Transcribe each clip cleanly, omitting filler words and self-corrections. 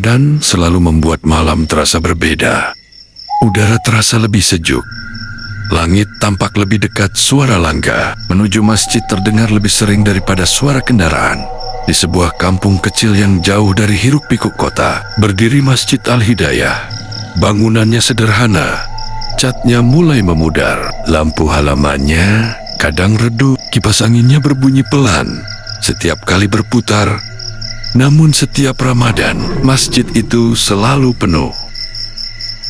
Ramadan selalu membuat malam terasa berbeda. Udara terasa lebih sejuk. Langit tampak lebih dekat, suara langga menuju masjid terdengar lebih sering daripada suara kendaraan. Di sebuah kampung kecil yang jauh dari hiruk-pikuk kota, berdiri Masjid Al-Hidayah. Bangunannya sederhana, catnya mulai memudar, lampu halamannya kadang redup, kipas anginnya berbunyi pelan setiap kali berputar. Namun setiap Ramadan, masjid itu selalu penuh.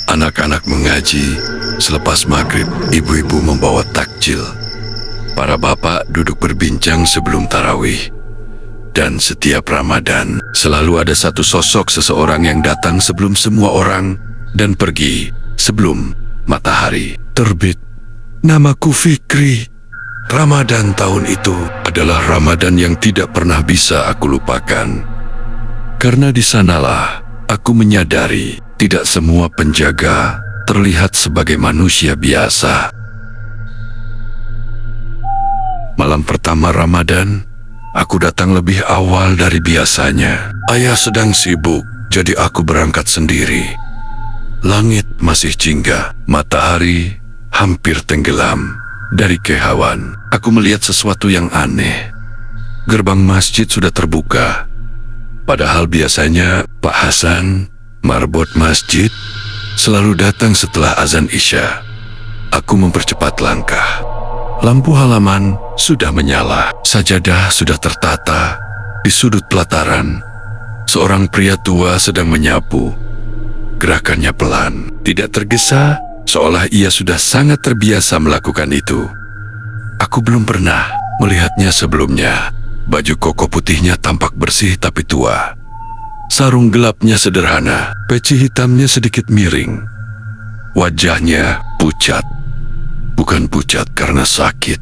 Anak-anak mengaji, selepas maghrib, ibu-ibu membawa takjil. Para bapak duduk berbincang sebelum tarawih. Dan setiap Ramadan, selalu ada satu sosok seseorang yang datang sebelum semua orang dan pergi sebelum matahari terbit. Namaku Fikri. Ramadan tahun itu adalah Ramadan yang tidak pernah bisa aku lupakan. Karena di sanalah aku menyadari tidak semua penjaga terlihat sebagai manusia biasa. Malam pertama Ramadan, aku datang lebih awal dari biasanya. Ayah sedang sibuk, jadi aku berangkat sendiri. Langit masih jingga, matahari hampir tenggelam. Dari kehauan, aku melihat sesuatu yang aneh. Gerbang masjid sudah terbuka. Padahal biasanya Pak Hasan, marbot masjid, selalu datang setelah azan Isya. Aku mempercepat langkah. Lampu halaman sudah menyala, sajadah sudah tertata. Di sudut pelataran, seorang pria tua sedang menyapu. Gerakannya pelan, tidak tergesa, seolah ia sudah sangat terbiasa melakukan itu. Aku belum pernah melihatnya sebelumnya. Baju koko putihnya tampak bersih tapi tua. Sarung gelapnya sederhana, peci hitamnya sedikit miring. Wajahnya pucat. Bukan pucat karena sakit,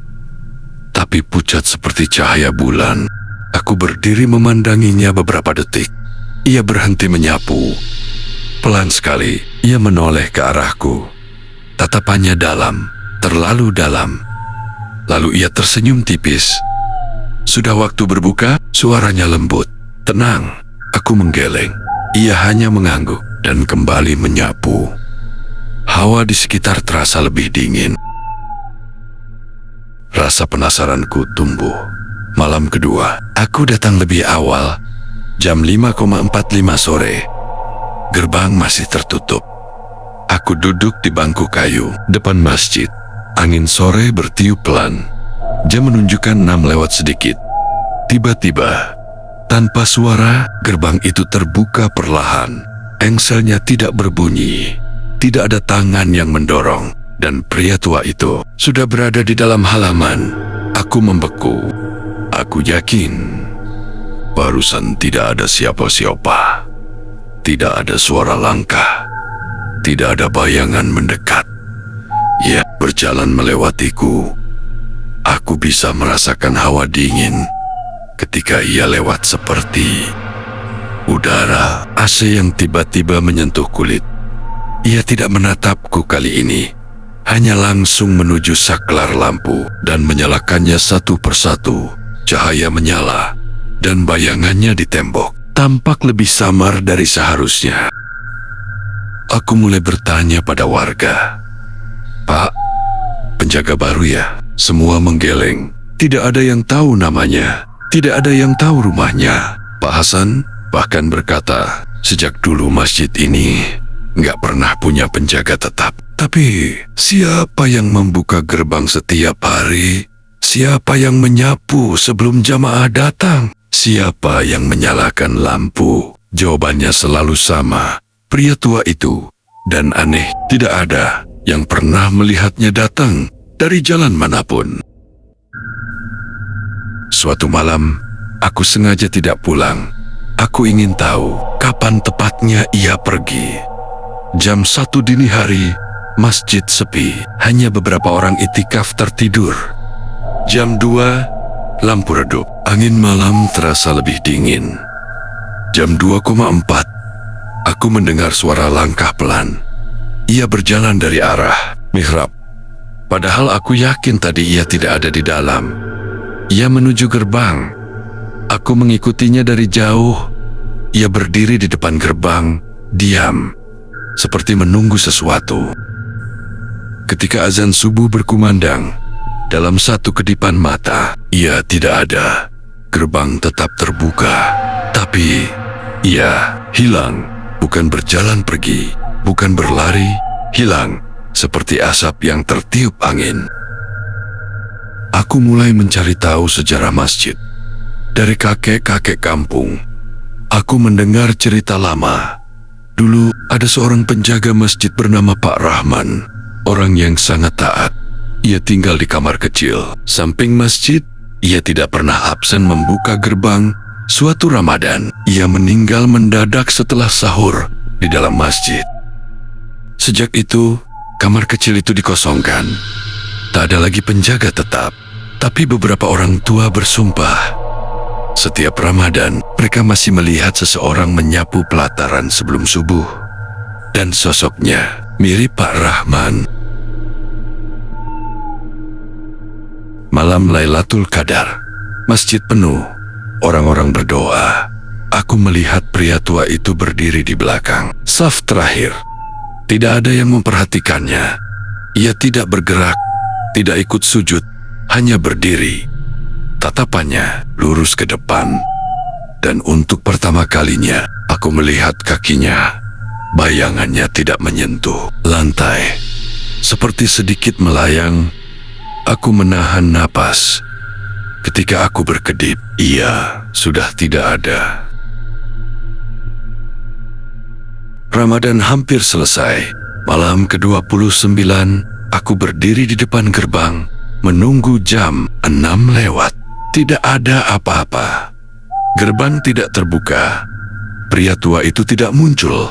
tapi pucat seperti cahaya bulan. Aku berdiri memandanginya beberapa detik. Ia berhenti menyapu. Pelan sekali, ia menoleh ke arahku. Tatapannya dalam, terlalu dalam. Lalu ia tersenyum tipis. Sudah waktu berbuka, suaranya lembut. Tenang, aku menggeleng. Ia hanya mengangguk dan kembali menyapu. Hawa di sekitar terasa lebih dingin. Rasa penasaranku tumbuh. Malam kedua, aku datang lebih awal, jam 5:45 sore. Gerbang masih tertutup. Aku duduk di bangku kayu depan masjid. Angin sore bertiup pelan. Jam menunjukkan 6 lewat sedikit. Tiba-tiba, tanpa suara, gerbang itu terbuka perlahan. Engselnya tidak berbunyi. Tidak ada tangan yang mendorong. Dan pria tua itu sudah berada di dalam halaman. Aku membeku. Aku yakin barusan tidak ada siapa-siapa. Tidak ada suara langkah. Tidak ada bayangan mendekat. Ia berjalan melewatiku. Aku bisa merasakan hawa dingin ketika ia lewat, seperti udara AC yang tiba-tiba menyentuh kulit. Ia tidak menatapku kali ini. Hanya langsung menuju saklar lampu dan menyalakannya satu persatu. Cahaya menyala dan bayangannya di tembok tampak lebih samar dari seharusnya. Aku mulai bertanya pada warga. Pak, penjaga baru ya? Semua menggeleng. Tidak ada yang tahu namanya. Tidak ada yang tahu rumahnya. Pak Hasan bahkan berkata, sejak dulu masjid ini nggak pernah punya penjaga tetap. Tapi siapa yang membuka gerbang setiap hari? Siapa yang menyapu sebelum jamaah datang? Siapa yang menyalakan lampu? Jawabannya selalu sama, pria tua itu. Dan aneh, tidak ada yang pernah melihatnya datang dari jalan manapun. Suatu malam, aku sengaja tidak pulang. Aku ingin tahu kapan tepatnya ia pergi. Jam 1 dini hari, masjid sepi, hanya beberapa orang itikaf tertidur. Jam 2, lampu redup, angin malam terasa lebih dingin. Jam 2:04, aku mendengar suara langkah pelan. Ia berjalan dari arah mihrab. Padahal aku yakin tadi ia tidak ada di dalam. Ia menuju gerbang. Aku mengikutinya dari jauh. ia berdiri di depan gerbang, diam, seperti menunggu sesuatu. Ketika azan subuh berkumandang, dalam satu kedipan mata, ia tidak ada. Gerbang tetap terbuka, tapi ia hilang, bukan berjalan pergi, bukan berlari, hilang, seperti asap yang tertiup angin. Aku mulai mencari tahu sejarah masjid. Dari kakek-kakek kampung, aku mendengar cerita lama. Dulu ada seorang penjaga masjid bernama Pak Rahman, orang yang sangat taat. Ia tinggal di kamar kecil, samping masjid. Ia tidak pernah absen membuka gerbang. Suatu Ramadan, ia meninggal mendadak setelah sahur di dalam masjid. Sejak itu, kamar kecil itu dikosongkan. Tak ada lagi penjaga tetap, tapi beberapa orang tua bersumpah. Setiap Ramadan, mereka masih melihat seseorang menyapu pelataran sebelum subuh. Dan sosoknya mirip Pak Rahman. Malam Lailatul Qadar, masjid penuh, orang-orang berdoa. Aku melihat pria tua itu berdiri di belakang, saf terakhir. Tidak ada yang memperhatikannya. Ia tidak bergerak, tidak ikut sujud, hanya berdiri. Tatapannya lurus ke depan. Dan untuk pertama kalinya, aku melihat kakinya. Bayangannya tidak menyentuh lantai. Seperti sedikit melayang, aku menahan napas. Ketika aku berkedip, ia sudah tidak ada. Ramadan hampir selesai. Malam ke-29, aku berdiri di depan gerbang, menunggu jam 6 lewat. Tidak ada apa-apa. Gerbang tidak terbuka. Pria tua itu tidak muncul.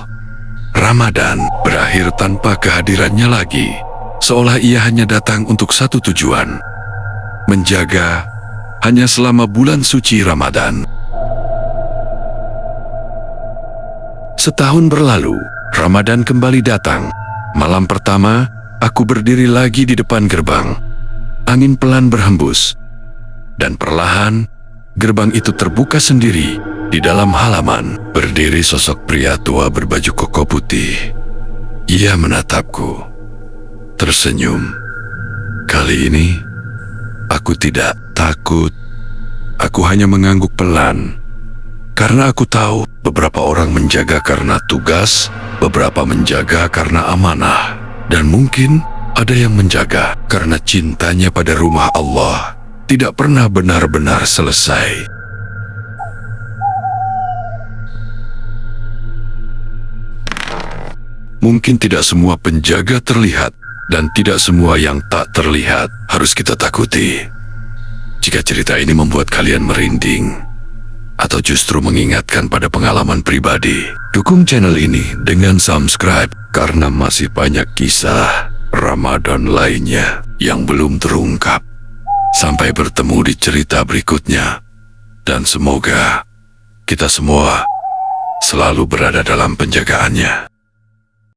Ramadan berakhir tanpa kehadirannya lagi. Seolah ia hanya datang untuk satu tujuan. Menjaga hanya selama bulan suci Ramadan. Setahun berlalu, Ramadan kembali datang. Malam pertama, aku berdiri lagi di depan gerbang. Angin pelan berhembus. Dan perlahan, gerbang itu terbuka sendiri. Di dalam halaman, berdiri sosok pria tua berbaju koko putih. Ia menatapku, tersenyum. Kali ini, aku tidak takut. Aku hanya mengangguk pelan. Karena aku tahu beberapa orang menjaga karena tugas, beberapa menjaga karena amanah. Dan mungkin ada yang menjaga karena cintanya pada rumah Allah tidak pernah benar-benar selesai. Mungkin tidak semua penjaga terlihat, dan tidak semua yang tak terlihat harus kita takuti. Jika cerita ini membuat kalian merinding, atau justru mengingatkan pada pengalaman pribadi, dukung channel ini dengan subscribe, karena masih banyak kisah Ramadan lainnya yang belum terungkap. Sampai bertemu di cerita berikutnya, dan semoga kita semua selalu berada dalam penjagaannya.